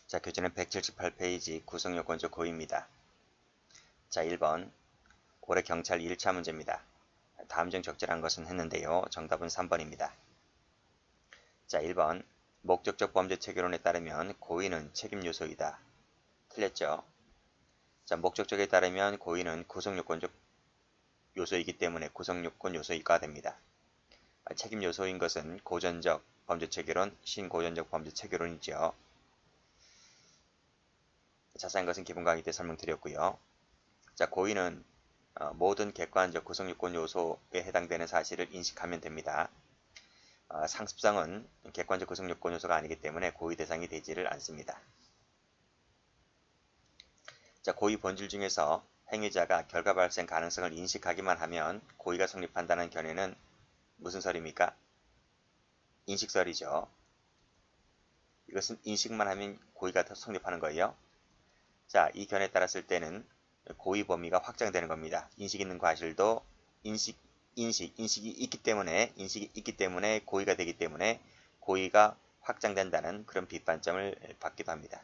자, 교재는 178페이지 구성요건조 고입니다. 자, 1번 올해 경찰 1차 문제입니다. 다음 중 적절한 것은 했는데요. 정답은 3번입니다. 자, 1번 목적적 범죄 체계론에 따르면 고의는 책임 요소이다. 틀렸죠? 자, 목적적에 따르면 고의는 구성요건적 요소이기 때문에 구성요건 요소이가 됩니다. 책임 요소인 것은 고전적 범죄 체계론, 신고전적 범죄 체계론이죠. 자세한 것은 기본 강의 때 설명드렸고요. 자, 고의는 모든 객관적 구성요건 요소에 해당되는 사실을 인식하면 됩니다. 상습성은 객관적 구성요건 요소가 아니기 때문에 고의 대상이 되지를 않습니다. 자, 고의 본질 중에서 행위자가 결과 발생 가능성을 인식하기만 하면 고의가 성립한다는 견해는 무슨 설입니까? 인식설이죠. 이것은 인식만 하면 고의가 성립하는 거예요. 자, 이 견해에 따랐을 때는 고의 범위가 확장되는 겁니다. 인식이 있는 과실도 인식이 있기 때문에 고의가 되기 때문에 고의가 확장된다는 그런 비판점을 받기도 합니다.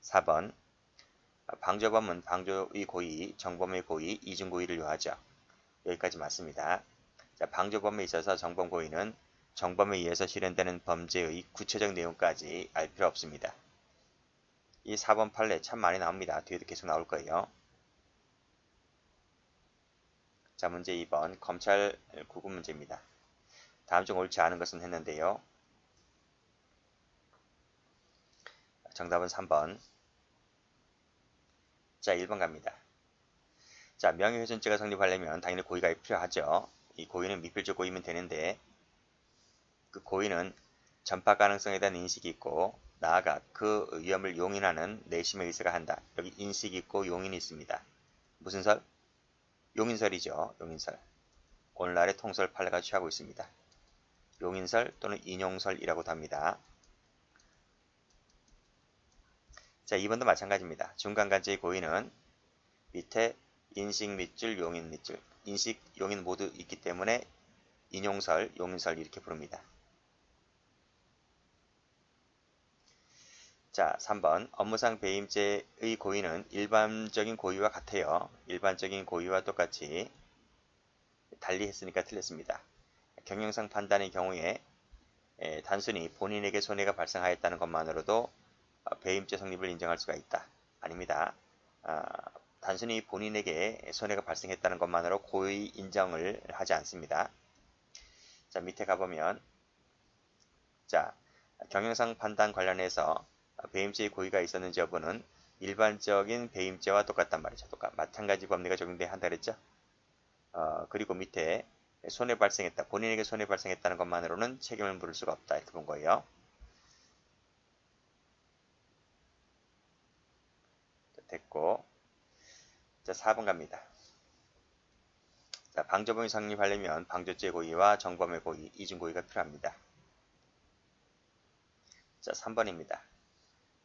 4번 방조범은 방조의 고의, 정범의 고의, 이중고의를 요하죠. 여기까지 맞습니다. 자, 방조범에 있어서 정범고의는 정범에 의해서 실현되는 범죄의 구체적 내용까지 알 필요 없습니다. 이 4번 판례 참 많이 나옵니다. 뒤에도 계속 나올 거예요. 자, 문제 2번 검찰 구급 문제입니다. 다음 중 옳지 않은 것은 했는데요. 정답은 3번. 자, 1번 갑니다. 자, 명예훼손죄가 성립하려면 당연히 고의가 필요하죠. 이 고의는 미필적 고의면 되는데 그 고의는 전파 가능성에 대한 인식이 있고 나아가 그 위험을 용인하는 내심의 의사가 한다. 여기 인식이 있고 용인이 있습니다. 무슨 설? 용인설이죠. 용인설. 오늘날의 통설 판례가 취하고 있습니다. 용인설 또는 인용설이라고도 합니다. 자, 2번도 마찬가지입니다. 중간간제의 고의는 밑에 인식 밑줄, 용인 밑줄, 인식, 용인 모두 있기 때문에 인용설, 용인설 이렇게 부릅니다. 자, 3번 업무상 배임죄의 고의는 일반적인 고의와 같아요. 일반적인 고의와 똑같이 달리 했으니까 틀렸습니다. 경영상 판단의 경우에 단순히 본인에게 손해가 발생하였다는 것만으로도 배임죄 성립을 인정할 수가 있다. 아닙니다. 단순히 본인에게 손해가 발생했다는 것만으로 고의 인정을 하지 않습니다. 자, 밑에 가보면 자, 경영상 판단 관련해서 배임죄의 고의가 있었는지 여부는 일반적인 배임죄와 똑같단 말이죠. 마찬가지 법리가 적용돼야 한다 그랬죠. 그리고 밑에 손해 발생했다. 본인에게 손해 발생했다는 것만으로는 책임을 물을 수가 없다. 이렇게 본 거예요. 됐고. 자, 4번 갑니다. 자, 방조범이 성립하려면 방조죄 고의와 정범의 고의, 이중고의가 필요합니다. 자, 3번입니다.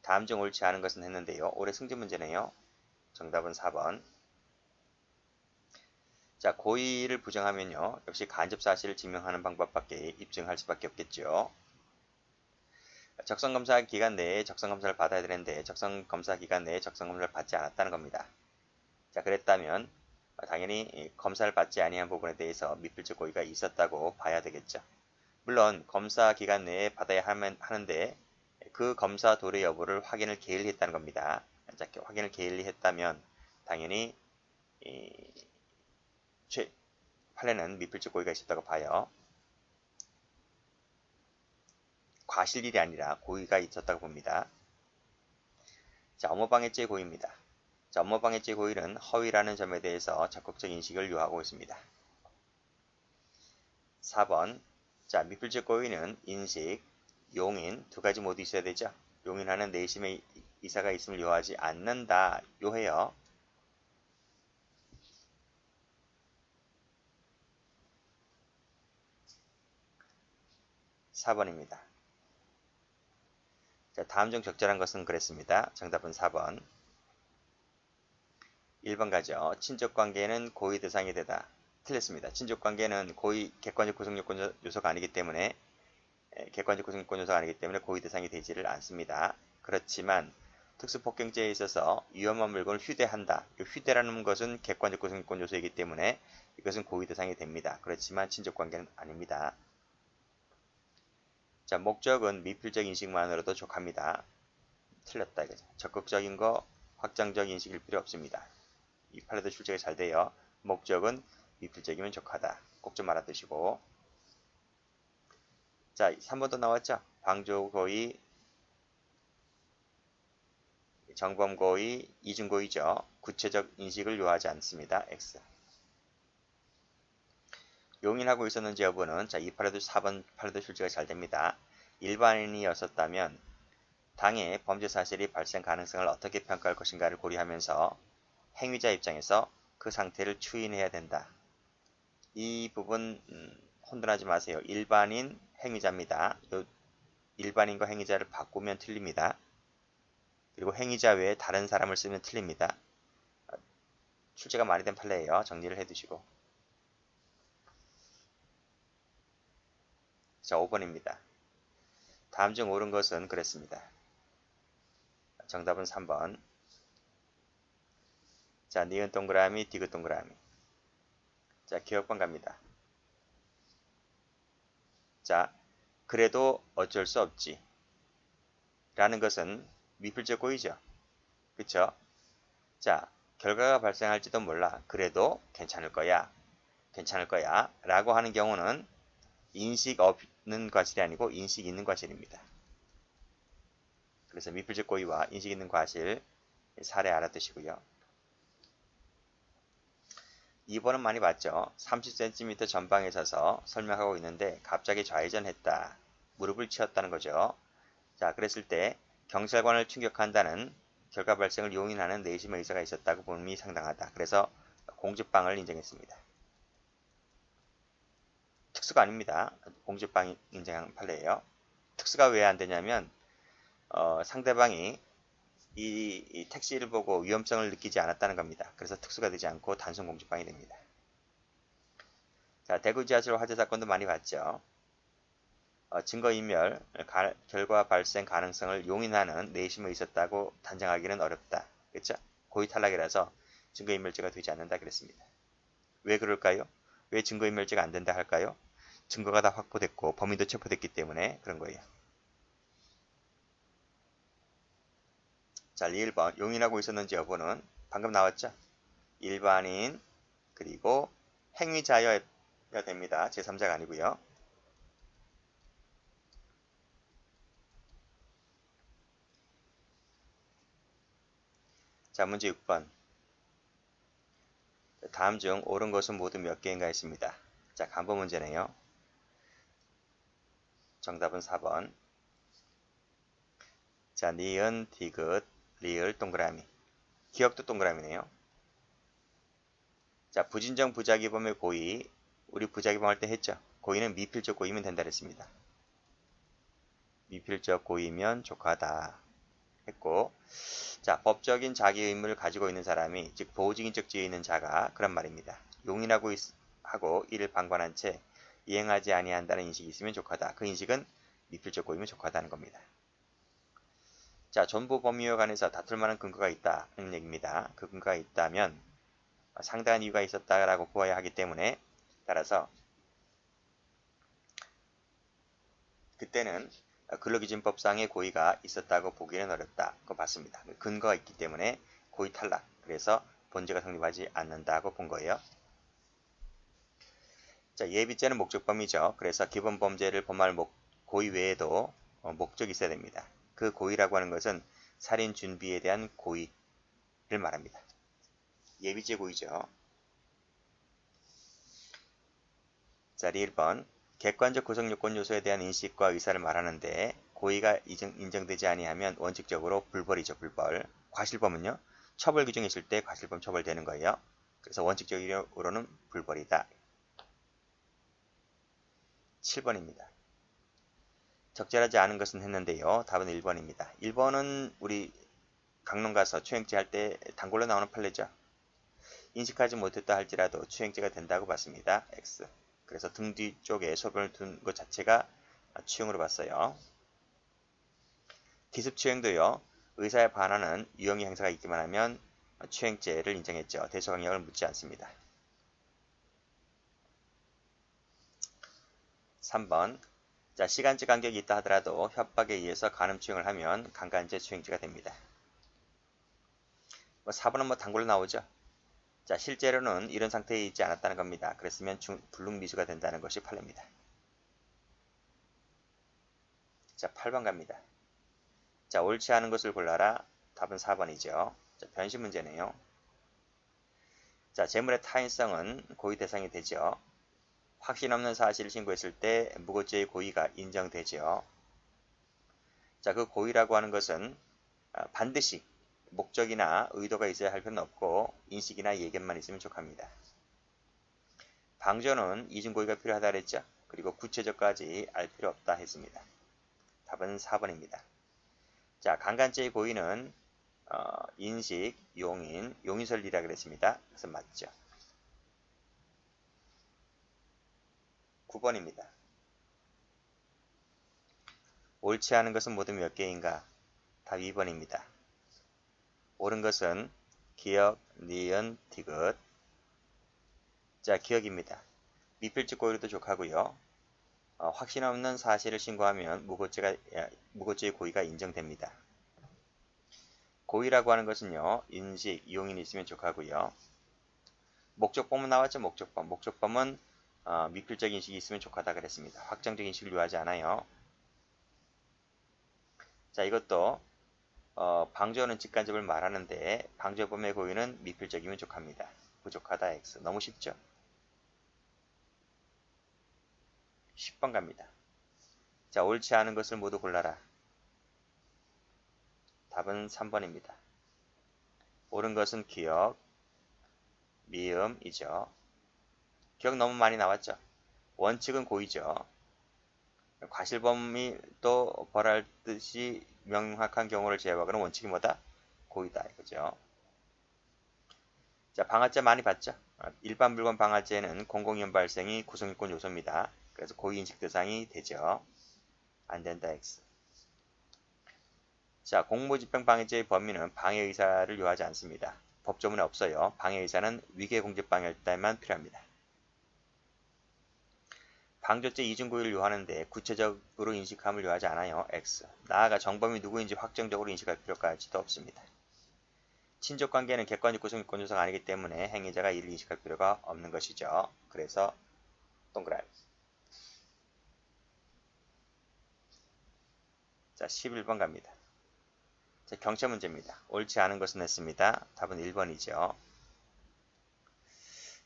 다음 중 옳지 않은 것은 했는데요. 올해 승진 문제네요. 정답은 4번. 자, 고의를 부정하면요. 역시 간접 사실을 증명하는 방법밖에 입증할 수밖에 없겠죠. 적성검사 기간 내에 적성검사를 받아야 되는데 적성검사 기간 내에 적성검사를 받지 않았다는 겁니다. 자, 그랬다면 당연히 검사를 받지 아니한 부분에 대해서 미필적 고의가 있었다고 봐야 되겠죠. 물론 검사 기간 내에 받아야 하는데 그 검사 도래 여부를 확인을 게을리 했다는 겁니다. 자, 확인을 게을리 했다면 당연히 판례는 미필적 고의가 있었다고 봐요. 과실일이 아니라 고의가 있었다고 봅니다. 자, 업무방해죄 고의입니다. 자, 업무방해죄 고의는 허위라는 점에 대해서 적극적 인식을 요하고 있습니다. 4번. 자, 미필적 고의는 인식, 용인 두 가지 모두 있어야 되죠. 용인하는 내심의 이사가 있음을 요하지 않는다. 요해요. (4번입니다) 자, 다음 중 적절한 것은 그랬습니다. 정답은 4번. 1번 가죠. 친족관계는 고의 대상이 되다. 틀렸습니다. 친족관계는 고의 객관적 구성요건 요소가 아니기 때문에 객관적 구성요건 요소가 아니기 때문에 고의 대상이 되지를 않습니다. 그렇지만 특수폭행죄에 있어서 위험한 물건을 휴대한다. 이 휴대라는 것은 객관적 구성요건 요소이기 때문에 이것은 고의 대상이 됩니다. 그렇지만 친족관계는 아닙니다. 자, 목적은 미필적 인식만으로도 족합니다. 틀렸다 이거죠. 적극적인 거, 확장적 인식일 필요 없습니다. 이 판례도 출제가 잘 돼요. 목적은 미필적이면 족하다. 꼭 좀 알아두시고. 자, 3번도 나왔죠? 방조고의, 정범고의, 이중고의죠. 구체적 인식을 요하지 않습니다. X. 용인하고 있었는지 여부는 자, 이 판례도 4번 판례도 출제가 잘 됩니다. 일반인이었었다면 당해 범죄 사실이 발생 가능성을 어떻게 평가할 것인가를 고려하면서 행위자 입장에서 그 상태를 추인해야 된다. 이 부분 혼돈하지 마세요. 일반인, 행위자입니다. 일반인과 행위자를 바꾸면 틀립니다. 그리고 행위자 외에 다른 사람을 쓰면 틀립니다. 출제가 많이 된 판례예요. 정리를 해두시고. 자, 5번입니다. 다음 중 옳은 것은 그랬습니다. 정답은 3번. 자, 니은 동그라미, 디귿 동그라미. 자, 기억번 갑니다. 자, 그래도 어쩔 수 없지. 라는 것은 미필적 고의죠. 그쵸? 자, 결과가 발생할지도 몰라. 그래도 괜찮을 거야. 괜찮을 거야. 라고 하는 경우는 인식 없는 과실이 아니고 인식 있는 과실입니다. 그래서 미필적 고의와 인식 있는 과실 사례 알아두시고요. 2번은 많이 봤죠. 30cm 전방에 서서 설명하고 있는데 갑자기 좌회전했다. 무릎을 치었다는 거죠. 자, 그랬을 때 경찰관을 충격한다는 결과 발생을 용인하는 내심의 의사가 있었다고 봄이 상당하다. 그래서 공주빵을 인정했습니다. 특수가 아닙니다. 공주빵 인정한 판례예요. 특수가 왜 안 되냐면 상대방이 이 택시를 보고 위험성을 느끼지 않았다는 겁니다. 그래서 특수가 되지 않고 단순 공주빵이 됩니다. 자, 대구 지하철 화재 사건도 많이 봤죠. 증거인멸, 결과 발생 가능성을 용인하는 내심이 있었다고 단정하기는 어렵다. 그렇죠? 고의 탈락이라서 증거인멸죄가 되지 않는다 그랬습니다. 왜 그럴까요? 왜 증거인멸죄가 안 된다 할까요? 증거가 다 확보됐고 범인도 체포됐기 때문에 그런 거예요. 자, 1번 용인하고 있었는지 여부는 방금 나왔죠? 일반인 그리고 행위자여야 됩니다. 제3자가 아니고요. 자, 문제 6번. 다음 중 옳은 것은 모두 몇 개인가 했습니다. 자, 간보 문제네요. 정답은 4번. 자, 니은, 디귿, 리을, 동그라미. 기억도 동그라미네요. 자, 부진정 부작위범의 고의. 우리 부작위범 할 때 했죠. 고의는 미필적 고의면 된다 그랬습니다. 미필적 고의면 족하다 했고, 자, 법적인 자기 의무를 가지고 있는 사람이, 즉 보호직인적 지위에 있는 자가 그런 말입니다. 용인하고 하고 이를 방관한 채 이행하지 아니한다는 인식이 있으면 족하다. 그 인식은 미필적 고의면 족하다는 겁니다. 자, 존부 범위에 관해서 다툴 만한 근거가 있다는 얘기입니다. 그 근거가 있다면 상당한 이유가 있었다라고 보아야 하기 때문에 따라서 그때는 근로기준법상의 고의가 있었다고 보기는 어렵다. 그거 봤습니다. 근거가 있기 때문에 고의 탈락. 그래서 본죄가 성립하지 않는다고 본 거예요. 자, 예비죄는 목적범위죠. 그래서 기본 범죄를 범할 고의 외에도 목적이 있어야 됩니다. 그 고의라고 하는 것은 살인 준비에 대한 고의를 말합니다. 예비죄 고의죠. 자, 1번. 객관적 구성요건 요소에 대한 인식과 의사를 말하는데 고의가 인정되지 아니하면 원칙적으로 불벌이죠. 불벌. 과실범은요. 처벌 규정이 있을 때 과실범 처벌되는 거예요. 그래서 원칙적으로는 불벌이다. 7번입니다. 적절하지 않은 것은 했는데요. 답은 1번입니다. 1번은 우리 강론 가서 추행죄 할 때 단골로 나오는 판례죠. 인식하지 못했다 할지라도 추행죄가 된다고 봤습니다. X. 그래서 등 뒤쪽에 소변을 둔 것 자체가 추행으로 봤어요. 기습추행도요. 의사에 반하는 유형의 행사가 있기만 하면 추행죄를 인정했죠. 대소강력을 묻지 않습니다. 3번. 자, 시간제 간격이 있다 하더라도 협박에 의해서 간음추행을 하면 강간죄 추행죄가 됩니다. 4번은 단골로 나오죠. 자, 실제로는 이런 상태에 있지 않았다는 겁니다. 그랬으면 불능미수가 된다는 것이 판례입니다. 자, 8번 갑니다. 자, 옳지 않은 것을 골라라. 답은 4번이죠. 자, 변신 문제네요. 자, 재물의 타인성은 고의 대상이 되죠. 확신 없는 사실을 신고했을 때 무고죄의 고의가 인정되죠. 자, 그 고의라고 하는 것은 반드시 목적이나 의도가 있어야 할 필요는 없고 인식이나 예견만 있으면 족합니다. 방조는 이중고의가 필요하다 그랬죠. 그리고 구체적까지 알 필요 없다 했습니다. 답은 4번입니다. 자, 강간죄의 고의는 인식, 용인설리라 그랬습니다. 그래서 맞죠. 9번입니다. 옳지 않은 것은 모두 몇 개인가? 답 2번입니다. 옳은 것은 기역, 니은, 디귿. 자, 기역입니다. 미필적 고의로도 족하고요. 확신 없는 사실을 신고하면 무고죄의 고의가 인정됩니다. 고의라고 하는 것은요. 인식, 용인이 있으면 족하고요. 목적범은 나왔죠. 목적범. 목적범은 미필적 인식이 있으면 족하다 그랬습니다. 확정적 인식을 요하지 않아요. 자, 이것도 방조는 직간접을 말하는데 방조범의 고의는 미필적이면 족합니다. 부족하다 X. 너무 쉽죠? 10번 갑니다. 자, 옳지 않은 것을 모두 골라라. 답은 3번입니다. 옳은 것은 기역, 미음이죠. 기억 너무 많이 나왔죠? 원칙은 고의죠. 과실범이 또 벌할 듯이 명확한 경우를 제외하고는 원칙이 뭐다? 고의다 이거죠. 자, 방아죄 많이 봤죠? 일반 물건 방아죄는 공공이용 발생이 구성요건 요소입니다. 그래서 고의인식 대상이 되죠. 안된다 X. 자, 공무집행 방해죄의 범위는 방해의사를 요하지 않습니다. 법조문에 없어요. 방해의사는 위계공직방해할 때만 필요합니다. 방조죄 이중고의를 요하는데 구체적으로 인식함을 요하지 않아요. X. 나아가 정범이 누구인지 확정적으로 인식할 필요까지도 없습니다. 친족관계는 객관적 구성요건 요소가 아니기 때문에 행위자가 이를 인식할 필요가 없는 것이죠. 그래서 동그라미. 자, 11번 갑니다. 자, 경체 문제입니다. 옳지 않은 것은 했습니다. 답은 1번이죠.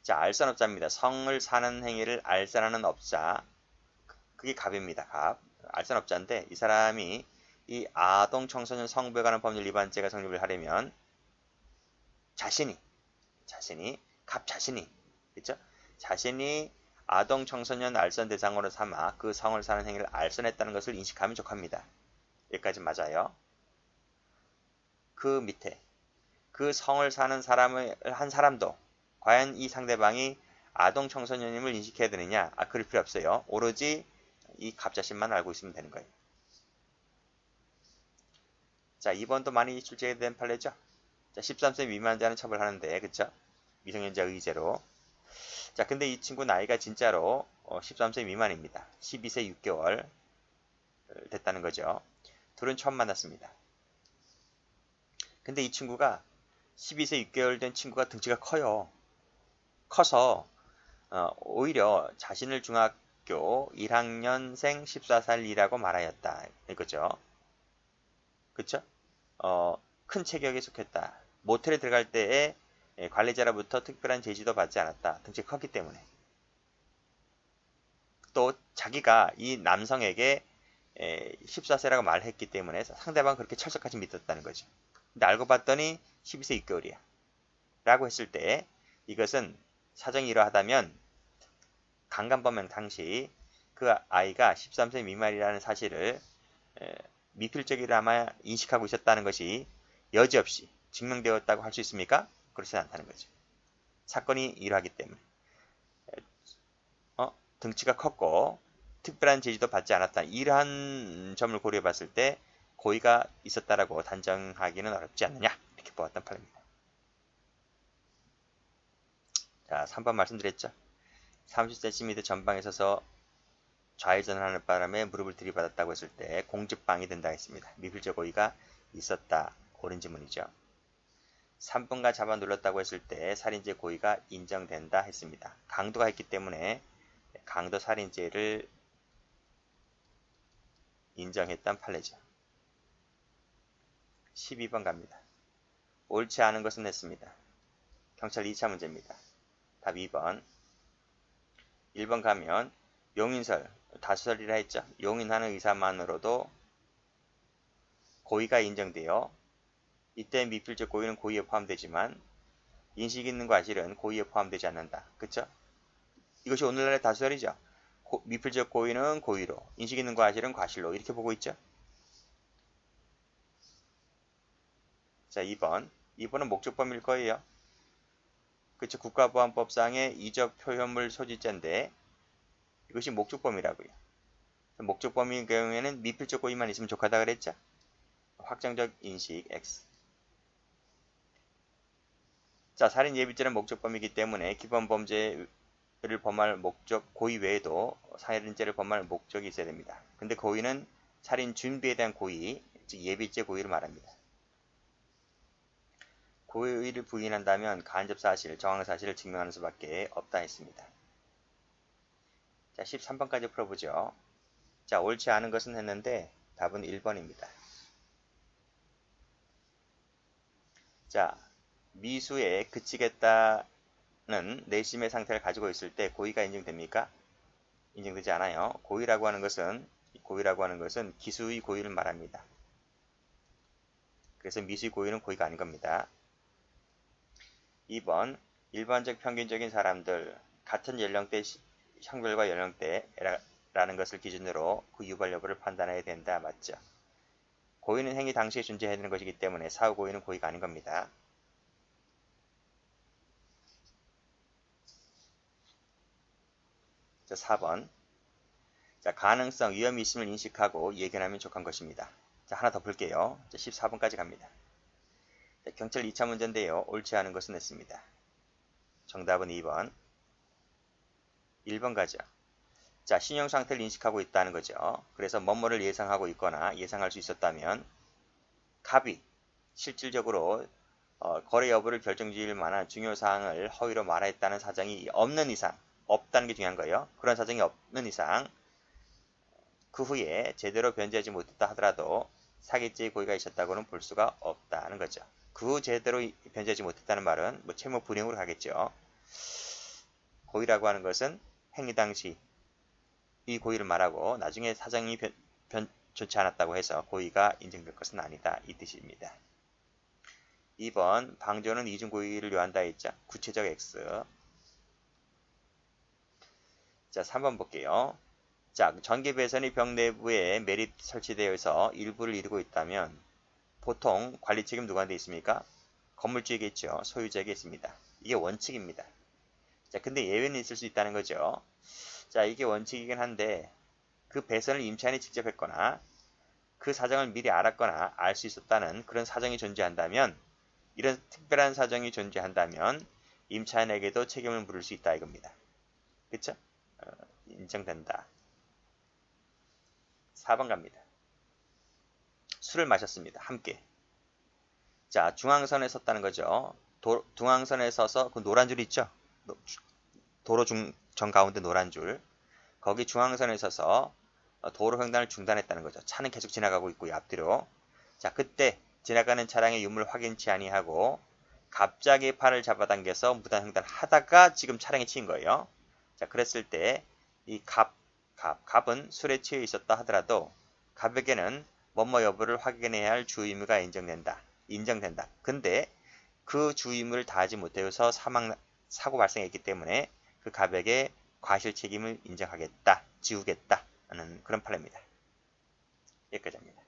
자, 알선업자입니다. 성을 사는 행위를 알선하는 업자. 그게 갑입니다. 갑. 알선업자인데 이 사람이 이 아동 청소년 성부에 관한 법률 위반죄가 성립을 하려면 자신이 그렇죠? 자신이 아동 청소년 알선 대상으로 삼아 그 성을 사는 행위를 알선했다는 것을 인식하면 족합니다. 여기까지 맞아요. 그 밑에 그 성을 사는 사람을 한 사람도 과연 이 상대방이 아동 청소년임을 인식해야 되느냐? 그럴 필요 없어요. 오로지 이 갑자신만 알고 있으면 되는 거예요. 자, 2번도 많이 출제된 판례죠. 자, 13세 미만자는 처벌하는데, 그쵸? 미성년자 의제로. 자, 근데 이 친구 나이가 진짜로 13세 미만입니다. 12세 6개월 됐다는 거죠. 둘은 처음 만났습니다. 근데 이 친구가 12세 6개월 된 친구가 등치가 커요. 커서 오히려 자신을 중학교 1학년생 14살이라고 말하였다. 이거죠. 그쵸? 큰 체격에 속했다. 모텔에 들어갈 때에 관리자로부터 특별한 제지도 받지 않았다. 등치가 컸기 때문에. 또 자기가 이 남성에게 14세라고 말했기 때문에 상대방은 그렇게 철석같이 믿었다는 거죠. 근데 알고 봤더니 12세 6개월이야. 라고 했을 때 이것은 사정이 이러하다면 강간범행 당시 그 아이가 13세 미만이라는 사실을 미필적이라마 인식하고 있었다는 것이 여지없이 증명되었다고 할 수 있습니까? 그렇지 않다는 거죠. 사건이 이러하기 때문에 등치가 컸고 특별한 제지도 받지 않았다. 이러한 점을 고려해 봤을 때 고의가 있었다라고 단정하기는 어렵지 않느냐. 이렇게 보았던 판입니다. 자, 3번 말씀드렸죠. 30cm 전방에 서서 좌회전하는 바람에 무릎을 들이받았다고 했을 때 공직방이 된다 했습니다. 미필적 고의가 있었다. 옳은 지문이죠. 3번가 잡아 눌렀다고 했을 때 살인죄 고의가 인정된다 했습니다. 강도가 있기 때문에 강도 살인죄를 인정했던 판례죠. 12번 갑니다. 옳지 않은 것은 했습니다. 경찰 2차 문제입니다. 답 2번. 1번 가면 용인설, 다수설이라 했죠. 용인하는 의사만으로도 고의가 인정되어 이때 미필적 고의는 고의에 포함되지만 인식 있는 과실은 고의에 포함되지 않는다. 그쵸? 이것이 오늘날의 다수설이죠. 미필적 고의는 고의로, 인식 있는 과실은 과실로 이렇게 보고 있죠. 자, 2번. 2번은 목적범일 거예요. 그쵸? 국가보안법상의 이적 표현물 소지죄인데 이것이 목적범이라고요. 목적범인 경우에는 미필적 고의만 있으면 족하다 그랬죠. 확정적 인식 X. 자, 살인 예비죄는 목적범이기 때문에 기본 범죄를 범할 목적 고의 외에도 살인죄를 범할 목적이 있어야 됩니다. 근데 고의는 살인 준비에 대한 고의, 즉 예비죄 고의를 말합니다. 고의를 부인한다면 간접 사실, 정황 사실을 증명하는 수밖에 없다 했습니다. 자, 13번까지 풀어보죠. 자, 옳지 않은 것은 했는데 답은 1번입니다. 자, 미수에 그치겠다는 내심의 상태를 가지고 있을 때 고의가 인정됩니까? 인정되지 않아요. 고의라고 하는 것은 기수의 고의를 말합니다. 그래서 미수의 고의는 고의가 아닌 겁니다. 2번 일반적 평균적인 사람들 같은 연령대 형별과 연령대라는 것을 기준으로 그 유발 여부를 판단해야 된다. 맞죠? 고의는 행위 당시에 존재해야 되는 것이기 때문에 사후 고의는 고의가 아닌 겁니다. 자, 4번. 자, 가능성, 위험이 있음을 인식하고 예견하면 족한 것입니다. 자, 하나 더 볼게요. 자, 14번까지 갑니다. 자, 경찰 2차 문제인데요. 옳지 않은 것은 했습니다. 정답은 2번. 1번 가죠. 자, 신용 상태를 인식하고 있다는 거죠. 그래서 뭐뭐를 예상하고 있거나 예상할 수 있었다면 갑이 실질적으로 거래 여부를 결정지을 만한 중요 사항을 허위로 말했다는 사정이 없는 이상, 없다는 게 중요한 거예요. 그런 사정이 없는 이상 그 후에 제대로 변제하지 못했다 하더라도 사기죄의 고의가 있었다고는 볼 수가 없다는 거죠. 그 후 제대로 변제하지 못했다는 말은 뭐 채무 불이행으로 가겠죠. 고의라고 하는 것은 행위 당시 이 고의를 말하고 나중에 사정이 좋지 않았다고 해서 고의가 인정될 것은 아니다. 이 뜻입니다. 2번 방조는 이중 고의를 요한다 했죠. 구체적 X. 자, 3번 볼게요. 자, 전기 배선이 벽 내부에 매립 설치되어 있어 일부를 이루고 있다면 보통 관리 책임 누구한테 있습니까? 건물주에게 있죠. 소유자에게 있습니다. 이게 원칙입니다. 자, 근데 예외는 있을 수 있다는 거죠. 자, 이게 원칙이긴 한데 그 배선을 임차인이 직접 했거나 그 사정을 미리 알았거나 알 수 있었다는 그런 사정이 존재한다면 이런 특별한 사정이 존재한다면 임차인에게도 책임을 물을 수 있다 이겁니다. 그쵸? 인정된다. 4번 갑니다. 술을 마셨습니다. 함께. 자, 중앙선에 섰다는 거죠. 중앙선에 서서 그 노란 줄 있죠? 도로 정 가운데 노란 줄. 거기 중앙선에 서서 도로 횡단을 중단했다는 거죠. 차는 계속 지나가고 있고요. 앞뒤로. 자, 그때 지나가는 차량의 유무를 확인치 아니하고 갑자기 팔을 잡아당겨서 무단 횡단을 하다가 지금 차량에 치인 거예요. 자, 그랬을 때 이 갑은 술에 취해 있었다 하더라도 갑에게는 뭐뭐 여부를 확인해야 할 주 의무가 인정된다. 근데 그 주 의무를 다하지 못해서 사고 발생했기 때문에 그 갑에게 과실 책임을 인정하겠다, 지우겠다 하는 그런 판례입니다. 여기까지 합니다.